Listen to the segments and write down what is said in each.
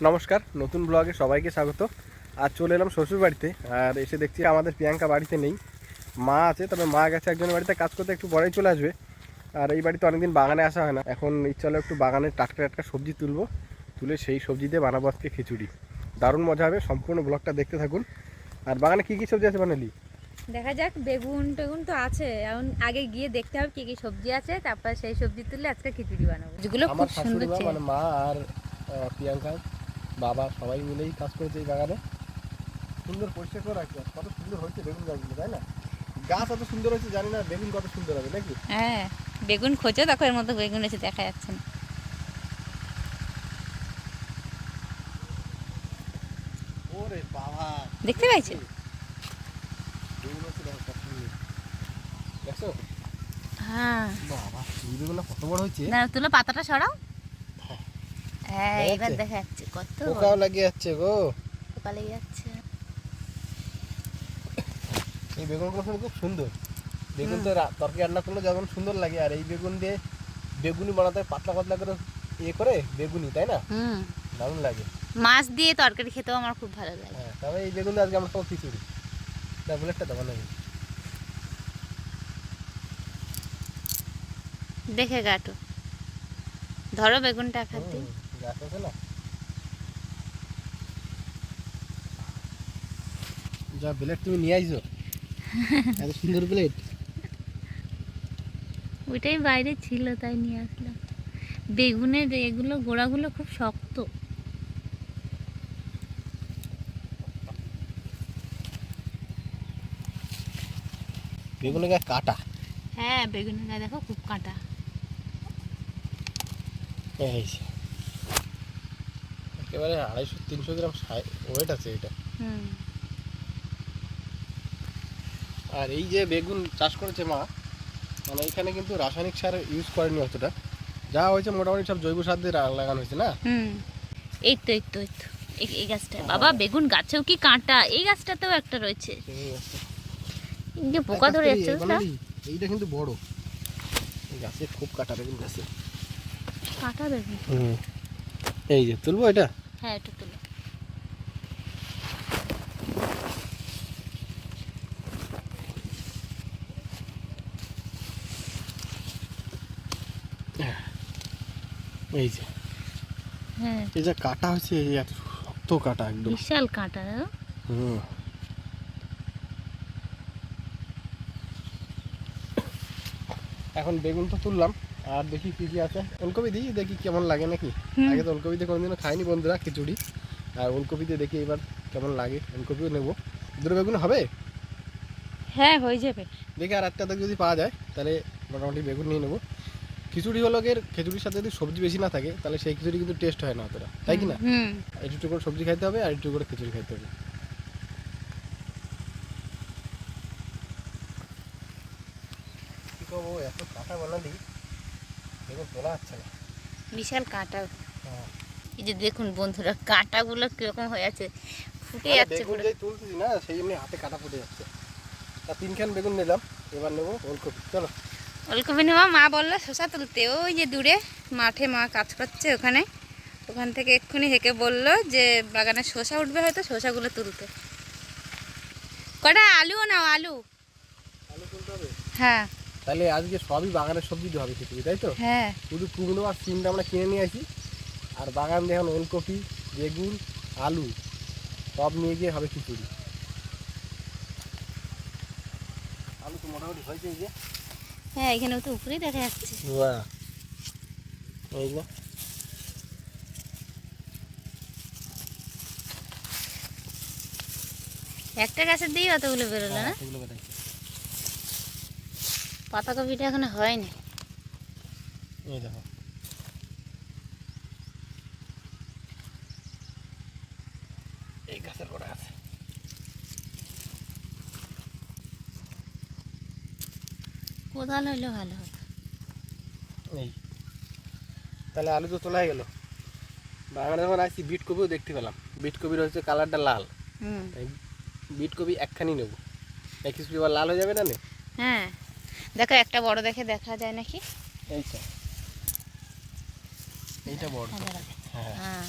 নমস্কার, নতুন ব্লগে সবাইকে স্বাগত। আজ চলে এলাম শ্বশুর বাড়িতে, আর এসে দেখছি আমাদের প্রিয়াঙ্কা বাড়িতে নেই, মা আছে। তবে মা গেছে একজনের বাড়িতে কাজ করতে, একটু পরেই চলে আসবে। আর এই বাড়িতে অনেকদিন বাগানে আসা হয় না, এখন ইচ্ছা হলো একটু বাগানের টাটকা টাটকা সবজি তুলে সেই সবজি দিয়ে বানাবো আজকে খিচুড়ি। দারুণ মজা হবে, সম্পূর্ণ ব্লগটা দেখতে থাকুন। আর বাগানে কী কী সবজি আছে বানালি? দেখা যাক, বেগুন টেগুন তো আছে, এখন আগে গিয়ে দেখতে হবে কি কি সবজি আছে, তারপর সেই সবজি তুলে আজকে খিচুড়ি বানাবো। যেগুলো খুব সুন্দর, মানে মা আর প্রিয়াঙ্কা বাবা সবাই মিলেই কাজ করেছে এই বাগানে। সুন্দর পরিষ্কার করে রাখছে, কত সুন্দর হয়েছে বেগুন গাছগুলো, তাই না? গাছ এত সুন্দর হয়েছে, জানি না বেগুন কত সুন্দর হবে নাকি। হ্যাঁ, বেগুন খোঁজো, দেখো এর মধ্যে বেগুন এসে দেখা যাচ্ছে না। ওরে বাবা, দেখতে পাইছো? বেগুন হচ্ছে, দেখো কত সুন্দর। দেখছো? হ্যাঁ বাবা, এই বেগুনটা কত বড় হয়েছে। না, তুলো পাতাটা সরাও। হ্যাঁ, এবার দেখা যাচ্ছে কত পোকাও লাগিয়ে যাচ্ছে গো। পোকা লেগে যাচ্ছে। এই বেগুনগুলো কিন্তু খুব সুন্দর। বেগুন তো তরকারি রান্না করলে যেমন সুন্দর লাগে, আর এই বেগুন দিয়ে বেগুনি বানাতে পাতলা পাতলা করে করে বেগুনি, তাই না? দারুণ লাগে। মাছ দিয়ে তরকারি খেতেও আমার খুব ভালো লাগে। হ্যাঁ, তবে এই বেগুন দিয়ে আজকে আমরা খাবো খিচুড়ি। না বলে একটা দেবো নাকি? দেখে গাটো ধরো, বেগুনটা খাতে গাছ আছে না, যা প্লেট তুমি নিয়ে আইছো, এত সুন্দর প্লেট। ওইটাই বাইরে ছিল তাই নিয়ে আসলাম। বেগুনের এগুলো গোড়াগুলো খুব শক্ত। বেগুনের গায়ে কাটা। হ্যাঁ, বেগুনের গায়ে দেখো খুব কাঁটা। এই যে, একেবারে 250-300 গ্রাম ওয়েট আছে এটা। আর এই যে বেগুন চাষ করেছে মা, মানে এখানে কিন্তু রাসায়নিক সার ইউজ করেনি অতটা, যা হয়েছে মোটামুটি সব জৈব সার দিয়ে লাগানো হয়েছে না। এই তো এই গাছটা, বাবা বেগুন গাছেও কি কাঁটা, এই গাছটাতেও একটা রয়েছে, এই যে পোকা ধরে যাচ্ছে। এইটা কিন্তু বড়, এই গাছে খুব কাটা বেগুন গাছে, কাঁটা বেগুন। এই যে তুলবো এটা। হ্যাঁ, একটু তুলো। এই যে, হ্যাঁ, এই যে কাটা হয়েছে, এই এত শক্ত কাটা, একদম বিশাল কাঁটা। এখন বেগুন তো তুললাম, আর দেখি কি কি আছে। ওলকপি দিই, দেখি কেমন লাগে নাকি। আগে তো ওলকপি দিয়ে কোনোদিনও খাইনি বন্ধুরা খিচুড়ি, আর ওলকপি দিয়ে দেখি এবার কেমন লাগে। ওলকপিও নেবো, দুটো বেগুন হবে। হ্যাঁ, হয়ে যাবে। দেখি আর একটা যদি পাওয়া যায় তাহলে মোটামুটি বেগুন নিয়ে নেবো। খিচুড়ি হলো গিয়ে, খিচুড়ির সাথে যদি সবজি বেশি না থাকে তাহলে সেই খিচুড়ি কিন্তু টেস্ট হয় না অতটা, তাই কি না? একটু করে সবজি খাইতে হবে আর একটু করে খিচুড়ি খাইতে হবে। কি করবো, এত কাঁটা বানালি বেগুন তোলা যাচ্ছে না, বিশাল কাঁটা। এই যে দেখুন বন্ধুরা, কাঁটাগুলো কিরকম হয়ে আছে, ফুটে যাচ্ছে। বেগুন যেই তুলতেছি না সেই জন্য হাতে কাটা ফুটে যাচ্ছে। তা 3খান বেগুন নিলাম, এবার নেবো ওলকপি। চলো। ওলকপি নেওয়া, মা বললো শসা তুলতে, ওই যে দূরে মাঠে মা কাজ করছে ওখানে, ওখান থেকে এক্ষুনি হেঁকে বললো যে বাগানে শসা উঠবে, হয়তো শসাগুলো তুলতে। কটা আলুও নাও, আলু। আলু তুলতে হবে। হ্যাঁ, তাহলে আজকে সবই বাগানের সবজি দিয়ে হবে খিচুড়ি, তাই তো? হ্যাঁ, শুধু কুমড়ো আর সিমটা আমরা কিনে নিয়ে আসি, আর বাগান দিয়ে এখন ওলকপি, বেগুন, আলু সব নিয়ে গিয়ে হবে খিচুড়ি। আলু তো মোটামুটি হয়েছে, এই যে। হ্যাঁ, এখানে তো উপরেই দেখা যাচ্ছে। এই যে একটা গাছের দিয়ে অতগুলো বেরোলো না। পাতাকপিটা এখনো হয়নি। এই দেখো, এই গাছের গোড়া আছে। কোদাল হইলে ভালো হতো। এই তাহলে আলু তো তোলা হয়ে গেল। বাগানে যখন আসছি বিট কপিও দেখতে পেলাম, বিট কপির হচ্ছে কালারটা লাল। বিট কপি একখানি নেবো, এক খিচুড়ি আবার লাল হয়ে যাবে না? হ্যাঁ, দেখো একটা বড় দেখে দেখা যায় নাকি। এইটা, এইটা বড়। হ্যাঁ,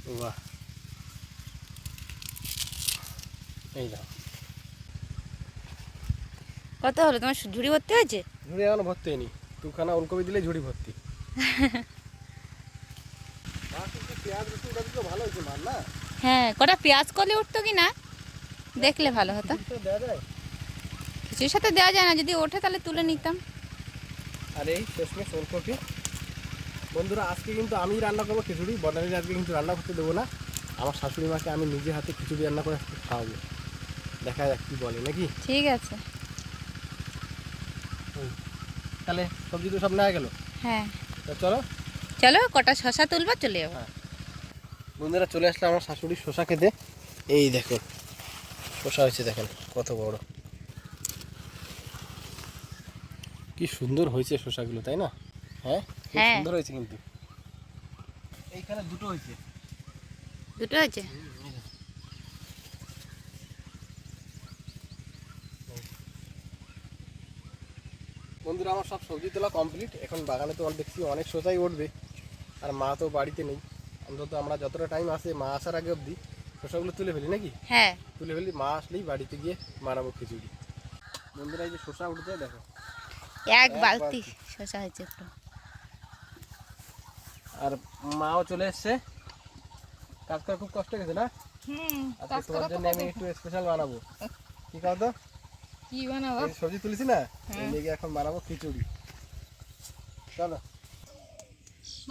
বাহ, এই দাও। কত হলো তোমার ঝুড়ি ভর্তি হয়েছে? ঝুড়ি এখনো ভর্তি হয়নি, দুখানা ওলকপি দিলে ঝুড়ি ভর্তি। পেঁয়াজ রসুনটা তো ভালো হয়েছে মার না? হ্যাঁ, কটা পেঁয়াজ কলি উঠতো কি না দেখলে ভালো হতো। দেওয়া যায়। কিছুর সাথে দেওয়া যায় না, যদি ওঠে তাহলে তুলে নিতাম। আর এই শেষমেশ ওলকপি। বন্ধুরা আজকে কিন্তু আমি রান্না করবো খিচুড়ি, বর্ণালীর আজকে কিন্তু রান্না করতে দেবো না। আমার শাশুড়ি মাকে আমি নিজে হাতে খিচুড়ি রান্না করে আজকে খাওয়াবো, দেখা যাক কি বলে নাকি। ঠিক আছে। তাহলে সবজি তো সব নেওয়া গেল। হ্যাঁ তো চলো চলো, কটা শশা তুলবা, চলে যাবো। বন্ধুরা চলে আসলাম আমার শাশুড়ির শশা খেতে। এই দেখুন শশা হয়েছে, দেখেন কত বড়, কি সুন্দর হয়েছে শশাগুলো, তাই না? হ্যাঁ খুব হ্যাঁ। সুন্দর হয়েছে কিন্তু। এইখানে দুটো হয়েছে। দুটো হয়েছে? বন্ধুরা আমার সব সবজি তোলা কমপ্লিট, এখন বাগানে তো দেখছি অনেক শসাই উঠবে, আর মা তো বাড়িতে নেই। অন্তত আমরা যতটা টাইম আছে মা আসার আগে অবধি শসাগুলো তুলে ফেলি নাকি? হ্যাঁ, তুলে ফেলি, মা আসলেই বাড়িতে গিয়ে বানাবো খিচুড়ি। বন্ধুরা এই যে শসা উঠতে দেখো, এক বালতি শশা হয়েছে একটু। আর মাও চলে এসছে। কাজ করা খুব কষ্ট গেছে না? আজকে তোমার জন্য আমি একটু স্পেশাল বানাবো। কি খাও তো? কি বানাবো? এই সবজি তুলেছি না, এই লেগে এখন বানাবো খিচুড়ি। চলো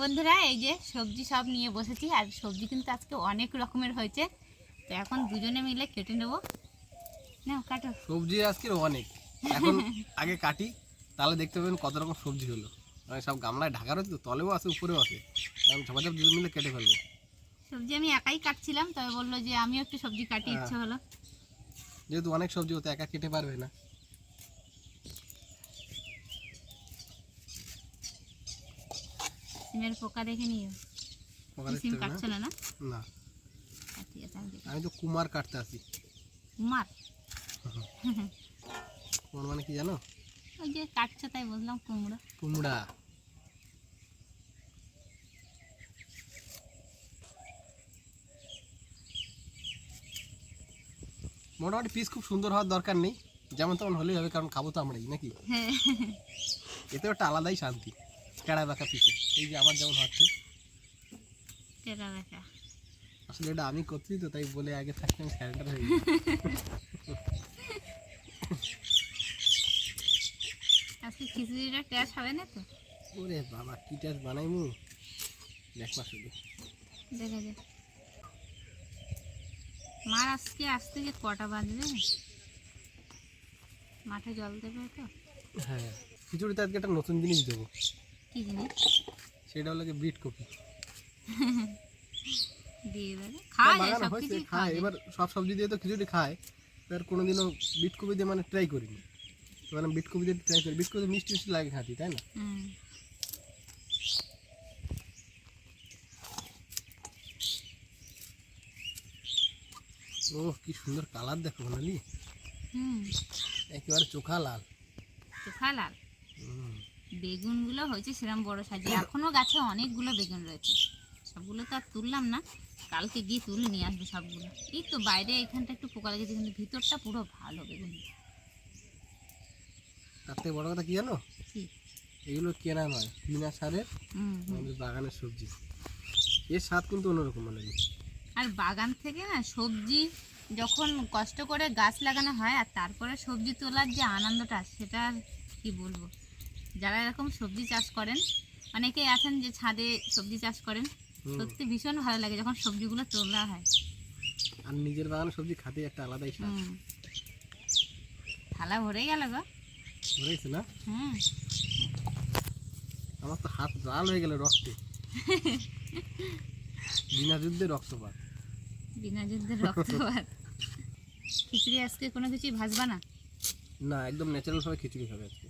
বন্ধুরা এই যে সবজি সব নিয়ে বসেছি, আর সবজি কিন্তু আজকে অনেক রকমের হয়েছে। তো এখন দুজনে মিলে কেটে নেবো। নাও কাটো। সবজি আজকে অনেক, এখন আগে কাটি, তাহলে দেখতে পাবেন কত রকম সবজি হলো। মানে সব গামলায় ঢাকা রয়েছে তো, তলেও আছে উপরেও আছে, এখন ঝপাঝপ দুজন মিলে কেটে ফেলবো। সবজি আমি একাই কাটছিলাম, তবে বললো যে আমিও একটু সবজি কাটি, ইচ্ছে হলো। যেহেতু অনেক সবজি হতো একা কেটে পারবে না। সিমের পোকা দেখে নিও। পোকা সিম দেখতে হবে কাটছো না? না না, ঠিক আছে, আমি দেখি। আমি তো কুমার কাটতে আসি। কুমার? কুমার মানে কি জানো? ওই যে কাটছো তাই বললাম, কুমড়ো। কুমড়া। মোটামুটি পিস খুব সুন্দর হওয়ার দরকার নেই, যেমন তেমন হলেই হবে, কারণ খাবো তো আমরাই নাকি। হ্যাঁ, এতেও একটা আলাদাই শান্তি, কেড়া বাঁকা পিসে। এই যে আমার যেমন হচ্ছে, টেরা বেঁকা। আসলে এটা আমি করছি তো, তাই বলে আগে থাকতে আমি স্যারেন্ডার হয়ে গেছি। আজকে খিচুড়িটা টেস্ট হবে না তো? ওরে বাবা কি টেস্ট বানাইমু, দেখ না শুধু। দেখা যাক। মার আজকে আসতে যে কটা বাজবে, মাঠে জল দেবে তো। হ্যাঁ খিচুড়িতে আজকে একটা নতুন জিনিস দেবো। কি জিনিস? সেটা হলো বিট কপি। দিয়ে দেবে, খাওয়া যায়, বাগানে সব হয়েছে কিছুই খায়, খাওয়া যায়। এবার সব সবজি দিয়ে তো খিচুড়ি খায়, এবার কোনোদিনও বিট কপি দিয়ে মানে ট্রাই করিনি, তো মানে বিট কপি দিয়ে ট্রাই করি। বিট কপি মিষ্টি মিষ্টি লাগে খাতি, তাই না? হুম। ও কি সুন্দর কালার দেখো বনালি, হুম, একেবারে চোখা লাল। চোখা লাল। হুম। বেগুনগুলো হয়েছে সেরকম বড় সাইজে, এখনো গাছে অনেকগুলো বেগুন রয়েছে। সবগুলো তো আর তুললাম না, কালকে গিয়ে তুলে নিয়ে আসবো সবগুলো। এই তো বাইরে এখানটা একটু পোকা লেগেছে, কিন্তু ভিতরটা পুরো ভালো বেগুন। তার থেকে বড় কথা কি জানো, কি? এগুলো কেনা নয়, বিনা সারের আমাদের বাগানের সবজি, এর স্বাদ কিন্তু অন্যরকম মানে। আর বাগান থেকে না সবজি যখন কষ্ট করে গাছ লাগানো হয়, আর তারপরে সবজি তোলার যে আনন্দটা, সেটা আর কি বলবো। যারা এরকম সবজি চাষ করেন, অনেকেই আছেন যে ছাদে সবজি চাষ করেন, সত্যি ভীষণ ভালো লাগে যখন সবজিগুলো তোলা হয়। আর নিজের বাগানের সবজি খাতে একটা আলাদাই স্বাদ। থালা ভরে গেল গো। ধরেছে না? হুম। আমার তো হাত লাল হয়ে গেল রক্তে। বিনা যুদ্ধে রক্তপাত। বিনা যুদ্ধের রক্তপাত। খিচুড়ি আজকে কোনো কিছুই ভাজবা না? না, একদম ন্যাচারাল ভাবে খিচুড়ি খাবে আজকে।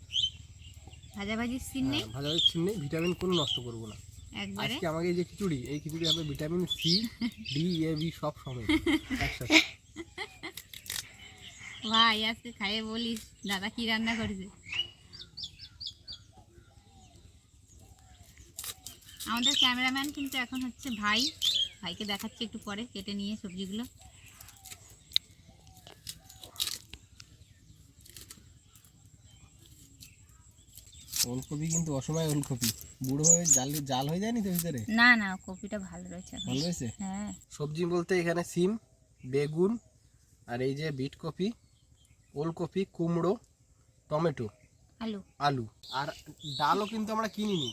ভাজাভাজির সিন নেই? ভাজাভাজির সিন নেই, ভিটামিন কোনো নষ্ট করবো না একবারে। আজকে। আমাকে এই যে খিচুড়ি, এই খিচুড়ি হবে ভিটামিন সি, ডি, এ, বি সব সময় একসাথে। ভাই আজকে খাইয়ে বলিস দাদা কি রান্না করেছে। আমাদের ক্যামেরাম্যান কিন্তু এখন হচ্ছে ভাই, ভাইকে দেখাচ্ছি একটু পরে কেটে নিয়ে সবজিগুলো। ওলকপি কিন্তু অসময় ওলকপি বুড়ো হয়ে জাল হয়ে যায়নি তো ভিতরে? না না, কপিটা ভালো রয়েছে। ভালো হয়েছে। হ্যাঁ, সবজি বলতে এখানে সিম, বেগুন, আর এই যে বিট কপি, ওলকপি, কুমড়ো, টমেটো, আলু আলু, আর ডালও কিন্তু আমরা কিনিনি।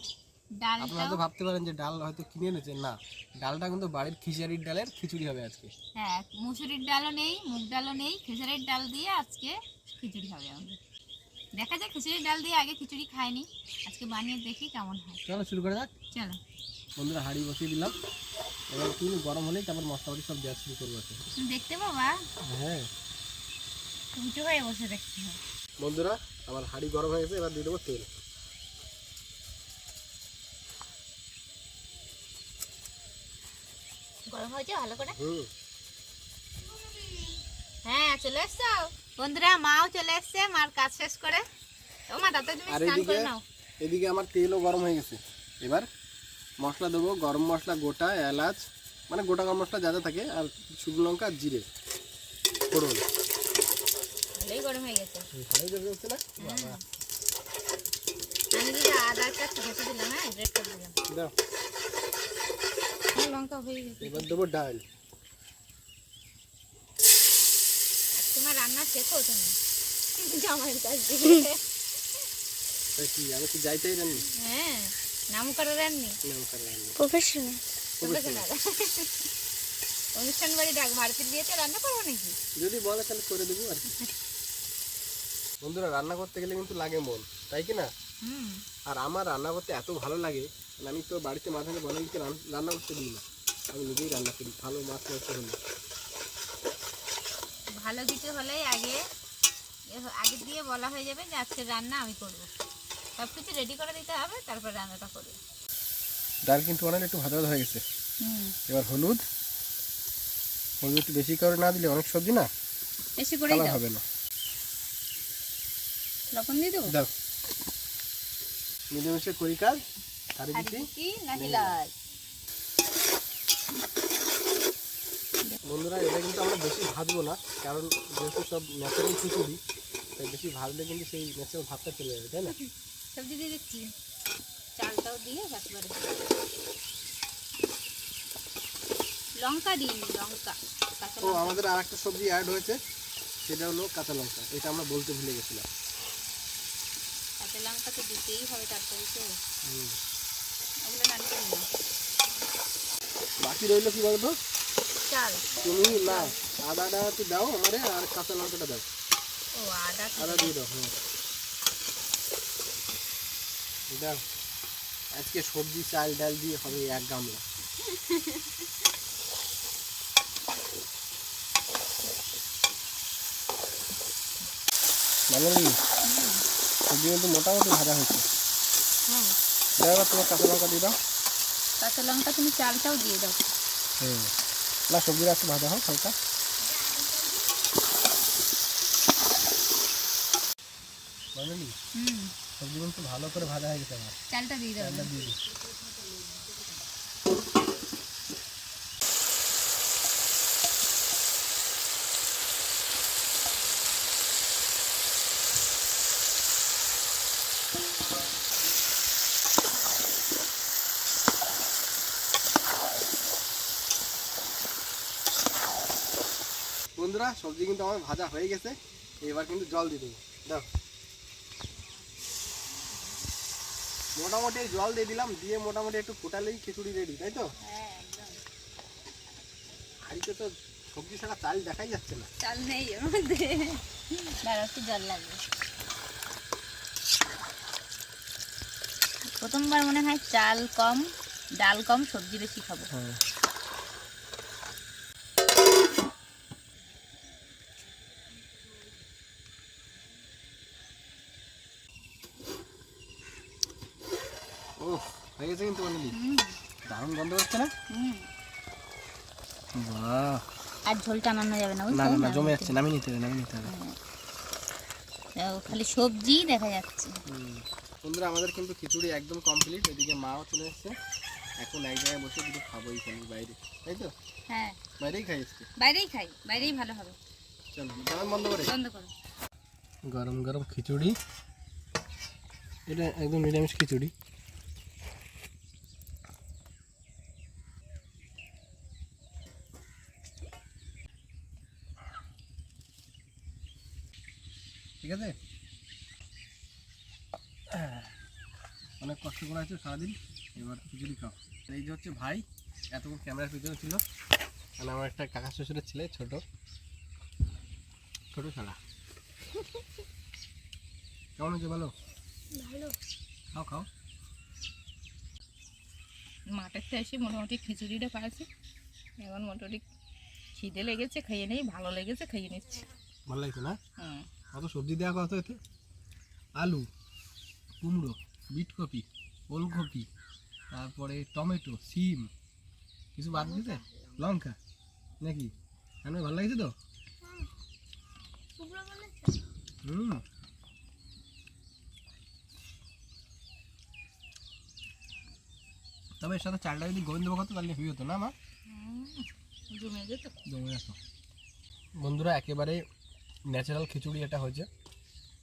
আপনারা ডালটা। হয়তো ভাবতে পারেন যে ডাল হয়তো কিনে এনেছেন, না, ডালটা কিন্তু বাড়ির খিচুড়ির ডালের খিচুড়ি হবে আজকে। হ্যাঁ, মুসুরির ডালও নেই, মুগ ডালও নেই, খেসারির ডাল দিয়ে আজকে খিচুড়ি হবে আমাদের। দেখা যায়, খিচুড়ির ডাল দিয়ে আগে খিচুড়ি খাইনি, আজকে বানিয়ে দেখি কেমন হয়। চলো শুরু করা যাক। চলো বন্ধুরা, হাঁড়ি বসিয়ে দিলাম, এবার একটু গরম হলেই তারপর মশলাপাতি সব দেওয়া শুরু করবো। তুমি দেখতে পাবা, হ্যাঁ উঁচু হয়ে বসে দেখতে হবে। বন্ধুরা, আমার হাঁড়ি গরম হয়ে গেছে, এবার দিয়ে দেবো তেল। গরম হয়েছে ভালো করে? হ্যাঁ, চলে এসছো বন্ধুরা, মাও চলে এসছে মার কাজ শেষ করে। ও মা, তাতে তুমি আর স্নান করে নাও। এদিকে আমার তেলও গরম হয়ে গেছে। এবার মশলা দেবো, গরম মশলা, গোটা এলাচ, মানে গোটা গরম মশলা যা যা থাকে, আর শুকনো লঙ্কা, জিরে, ফোড়ন। ভালোই গরম হয়ে গেছে। ভালোই গরম হচ্ছে না? বাবা। আমি কিন্তু আদা একটা ঘষে দিলাম, হ্যাঁ গ্রেট করে দিলাম। দাও। লঙ্কা হয়ে গেছে। এবার দেবো ডাল। তোমার রান্না শেখো তুমি জামাইয়ের কাছ দিয়ে। তাই কি আমি কি যাইতেই রান্নি? হ্যাঁ, নাম করে রান্নি, প্রফেশনাল। প্রফেশনাল। অনুষ্ঠান বাড়ি ডাক ভারতীর বিয়েতে রান্না করবো নাকি? যদি বলে তাহলে করে দেবো আর কি। বন্ধুরা, রান্না করতে গেলে কিন্তু লাগে মন, তাই কি না? আর আমার রান্না করতে এত ভালো লাগে, মানে আমি তো বাড়িতে মাঝে মাঝে বলে দিতে রান্না করতে দিই না, আমি নিজেই রান্না করি। ভালো মাছ মাংস হলে, ভালো কিছু হলেই আগে দিয়ে বলা হয়ে যাবে যে আজকে রান্না আমি করব, সব কিছু রেডি করে দিতে হবে, তারপর রান্নাটা করবো। ডাল কিন্তু অনেক একটু ভাজা ভাজা হয়ে গেছে। এবার হলুদ একটু বেশি করে না দিলে অনেক সবজি না বেশি করে কালার হবে না। লবণ দিয়ে দেবো। দাও, মিলেমিশে করি কাজ। আর কি নাকি লাল? বন্ধুরা, এটা কিন্তু আমরা বেশি ভাজবো না, কারণ যেহেতু সব ন্যাচারাল খিচুড়ি, তাই বেশি ভাজলে কিন্তু সেই ন্যাচারাল ভাতটা চলে যাবে, তাই না? সবজি দিয়ে দিচ্ছি, চালটাও দিয়ে একবারে লঙ্কা দিই, লঙ্কা কাঁচা ও, লঙ্কা। আমাদের আর একটা সবজি অ্যাড হয়েছে, সেটা হলো কাঁচা লঙ্কা। এটা আমরা বলতে ভুলে গেছিলাম। কাঁচা লঙ্কা তো দিতেই হবে তরকারিতে, ওগুলো না দিতে না। বাকি রইলো কি বলতো, চাল তুমি না আদাটা একটু দাও আমারে, আর কাঁচা লঙ্কাটা দাও। ও আদা দিয়ে দাও। হ্যাঁ, দাও। আজকে সবজি চাল ডাল দিয়ে হবে এক গামলা। মানে সবজি কিন্তু মোটামুটি ভাজা হয়েছে। হ্যাঁ, এবার তোমার কাঁচা লঙ্কা দিয়ে দাও। কাঁচা লঙ্কা তুমি চালটাও দিয়ে দাও। না, সবজিটা একটু ভাজা হোক হালকা। বুঝলি, সবজি কিন্তু ভালো করে ভাজা হয়ে গেছে। আমার চালটা দিয়ে দাও। চালটা দিয়ে দিই। বন্ধুরা, সবজি কিন্তু আমার ভাজা হয়ে গেছে, এবার কিন্তু জল দিয়ে দেবো। দাও, মোটামুটি জল দিয়ে দিলাম, দিয়ে মোটামুটি একটু ফোটালেই খিচুড়ি রেডি, তাই তো? হাঁড়িতে তো সবজি ছাড়া চাল দেখাই যাচ্ছে না। চাল নেই এর মধ্যে, দাঁড়াও একটু জল লাগবে। প্রথমবার মনে হয় চাল কম ডাল কম সবজি বেশি খাবো। ও, হয়ে গেছে কিন্তু বললি, দারুণ গন্ধ হচ্ছে না? বাহ, আর ঝোলটা নামানো যাবে না, না না, জমে যাচ্ছে, নামিয়ে নিতে হবে। খালি সবজি দেখা যাচ্ছে। বন্ধুরা, আমাদের কিন্তু খিচুড়ি একদম কমপ্লিট। এদিকে মাও চলে এসছে, এখন এক জায়গায় বসে দুটো খাবো এইখানে বাইরে, তাই তো? হ্যাঁ বাইরেই খাই আজকে। বাইরেই খাই, বাইরেই ভালো হবে। চলো দোকান বন্ধ করে। বন্ধ করো। গরম গরম খিচুড়ি, এটা একদম নিরামিষ খিচুড়ি। ঠিক আছে, অনেক কষ্ট করে আছে সারাদিন, এবার খিচুড়ি খাও। এই যে হচ্ছে ভাই, এতক্ষণ ক্যামেরার পিছনে ছিল, আর আমার একটা কাকা শ্বশুরের ছেলে, ছোট ছোট ছাড়া। কেমন হচ্ছে বলো? ভালো। খাও খাও। মাঠের তো এসে মোটামুটি খিচুড়িটা পাইছি, এখন মোটামুটি খিদে লেগেছে, খেয়ে নেই, ভালো লেগেছে, খেয়ে নিচ্ছি। ভালো লাগছে না? হুম। কত সবজি দেওয়া কত এতে? আলু, কুমড়ো, বিটকপি, ওলকপি, তারপরে টমেটো, সিম, কিছু বাদ দিতে, লঙ্কা নাকি? কেন ভালো লাগছে তো? হুম। তবে এর সাথে চালটা যদি গোবিন্দভোগ হতো তাহলে হেভি হতো না মা? জমে যেত। জমে যেত। বন্ধুরা একেবারে ন্যাচারাল খিচুড়ি এটা হয়েছে,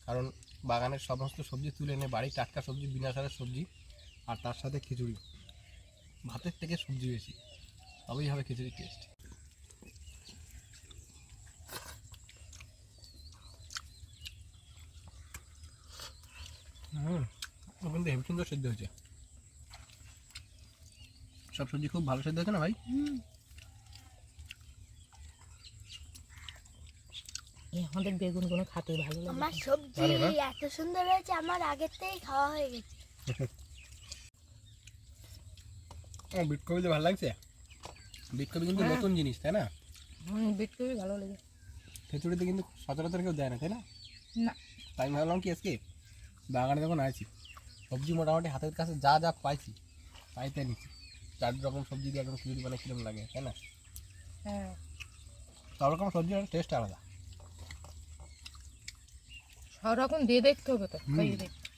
কারণ বাগানের সমস্ত সবজি তুলে এনে বাড়ির টাটকা সবজি, বিনা সারের সবজি, আর তার সাথে খিচুড়ি, ভাতের থেকে সবজি বেশি, তবেই হবে খিচুড়ির টেস্ট। কিন্তু হেভি সুন্দর সেদ্ধ হয়েছে, সব সবজি খুব ভালো সেদ্ধ হয়েছে না ভাই? আমাদের বেগুনগুলো খাতে ভালো লাগে। আমার সবজি ভালো না? এত সুন্দর হয়েছে, আমার আগের থেকেই খাওয়া হয়ে গেছে। বিটকপি তো ভালো লাগছে, বিটকপি কিন্তু নতুন জিনিস তাই না? বিটকপি ভালো লাগে। খিচুড়িতে কিন্তু সচরাচর কেউ দেয় না তাই না? না। তাই আমি ভাবলাম কি আজকে বাগানে যখন আছি, সবজি মোটামুটি হাতের কাছে যা যা পাইছি তাই তাই নিচ্ছি। 4 রকম সবজি দিয়ে একদম খিচুড়ি বানাই কিরকম লাগে তাই না? হ্যাঁ, সব রকম সবজির টেস্ট আলাদা। সব রকম দিয়ে দেখতে হবে তো, হুম। খাইয়ে দেখতে।